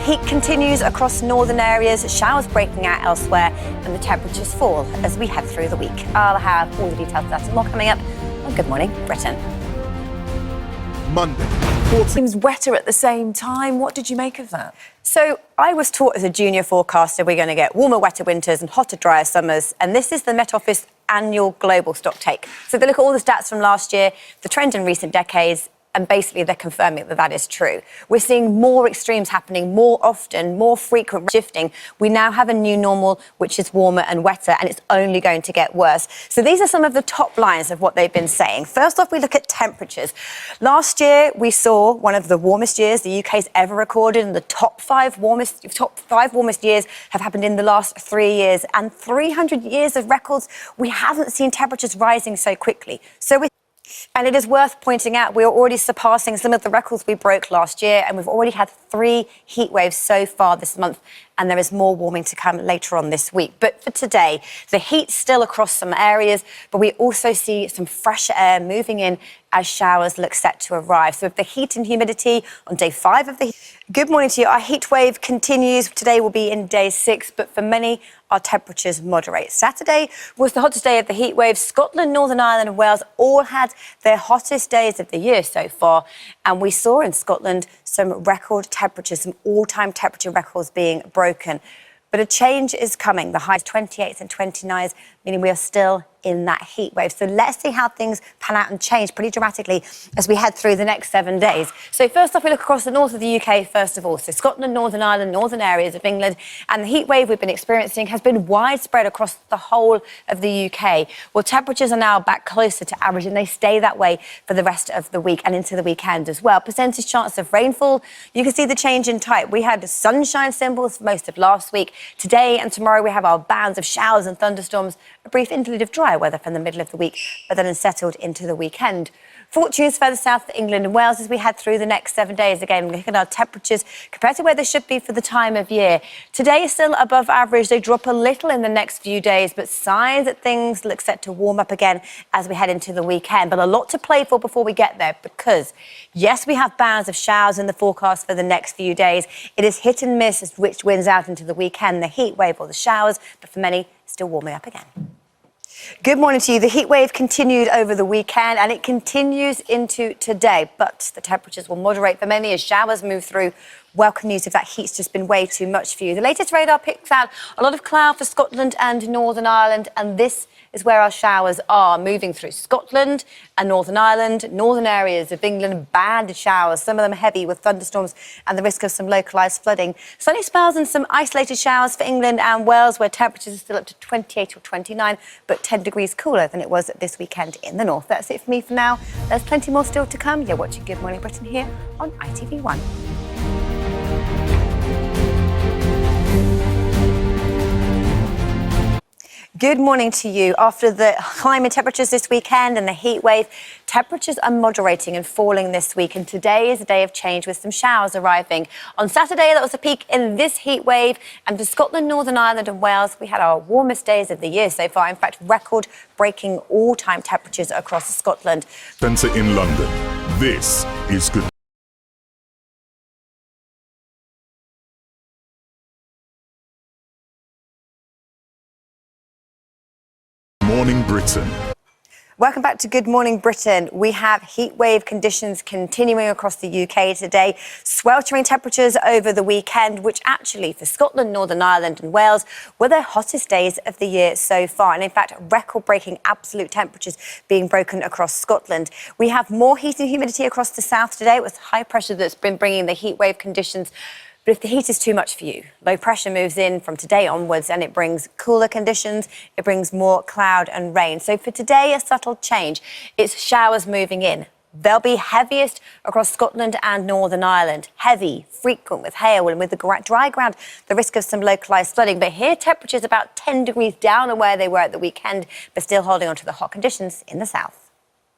heat continues across northern areas, showers breaking out elsewhere, and the temperatures fall as we head through the week. I'll have all the details of that and more coming up on Good Morning Britain. Monday. Seems wetter at the same time. What did you make of that? So I was taught as a junior forecaster we're going to get warmer, wetter winters and hotter, drier summers. And this is the Met Office annual global stock take. So they look at all the stats from last year, the trend in recent decades, and basically they're confirming that that is true. We're seeing more extremes happening more often, more frequent shifting. We now have a new normal, which is warmer and wetter, and it's only going to get worse. So these are some of the top lines of what they've been saying. First off, we look at temperatures. Last year, we saw one of the warmest years the UK's ever recorded, and the top five warmest years have happened in the last 3 years. And 300 years of records, we haven't seen temperatures rising so quickly. And it is worth pointing out we're already surpassing some of the records we broke last year, and we've already had 3 heat waves so far this month, and there is more warming to come later on this week. But for today, the heat's still across some areas, but we also see some fresher air moving in as showers look set to arrive. So with the heat and humidity on day 5 of the... Good morning to you. Our heat wave continues. Today will be in day 6, but for many, our temperatures moderate. Saturday was the hottest day of the heat wave. Scotland, Northern Ireland and Wales all had their hottest days of the year so far. And we saw in Scotland some record temperatures, some all-time temperature records being broken. But a change is coming. The highs 28s and 29s, meaning we are still in that heat wave. So let's see how things pan out and change pretty dramatically as we head through the next 7 days. So first off, we look across the north of the UK first of all. So Scotland, Northern Ireland, northern areas of England, and the heat wave we've been experiencing has been widespread across the whole of the UK. Well, temperatures are now back closer to average, and they stay that way for the rest of the week and into the weekend as well. Percentage chance of rainfall, you can see the change in type. We had the sunshine symbols for most of last week. Today and tomorrow we have our bands of showers and thunderstorms, a brief interlude of dry weather from the middle of the week, but then settled into the weekend. Fortunes further south of England and Wales as we head through the next 7 days. Again, looking at our temperatures compared to where they should be for the time of year. Today is still above average. They drop a little in the next few days, but signs that things look set to warm up again as we head into the weekend. But a lot to play for before we get there, because yes, we have bands of showers in the forecast for the next few days. It is hit and miss as which wins out into the weekend, the heat wave or the showers, but for many, still warming up again. Good morning to you. The heat wave continued over the weekend and it continues into today, but the temperatures will moderate for many as showers move through. Welcome news if that heat's just been way too much for you. The latest radar picks out a lot of cloud for Scotland and Northern Ireland, and this is where our showers are moving through Scotland and Northern Ireland, northern areas of England, banded showers, some of them heavy with thunderstorms and the risk of some localised flooding. Sunny spells and some isolated showers for England and Wales, where temperatures are still up to 28 or 29, but 10 degrees cooler than it was this weekend in the north. That's it for me for now. There's plenty more still to come. You're watching Good Morning Britain here on ITV1. Good morning to you. After the climate temperatures this weekend and the heat wave, temperatures are moderating and falling this week. And today is a day of change with some showers arriving. On Saturday, that was the peak in this heat wave. And for Scotland, Northern Ireland and Wales, we had our warmest days of the year so far. In fact, record-breaking all-time temperatures across Scotland. Centre in London. This is Good Morning Britain. Welcome back to Good Morning Britain. We have heat wave conditions continuing across the UK today. Sweltering temperatures over the weekend, which actually for Scotland, Northern Ireland and Wales were their hottest days of the year so far. And in fact, record-breaking absolute temperatures being broken across Scotland. We have more heat and humidity across the south today. It was high pressure that's been bringing the heat wave conditions. But if the heat is too much for you, low pressure moves in from today onwards and it brings cooler conditions, it brings more cloud and rain. So for today, a subtle change. It's showers moving in. They'll be heaviest across Scotland and Northern Ireland. Heavy, frequent with hail and with the dry ground, the risk of some localised flooding. But here, temperatures about 10 degrees down on where they were at the weekend, but still holding on to the hot conditions in the south.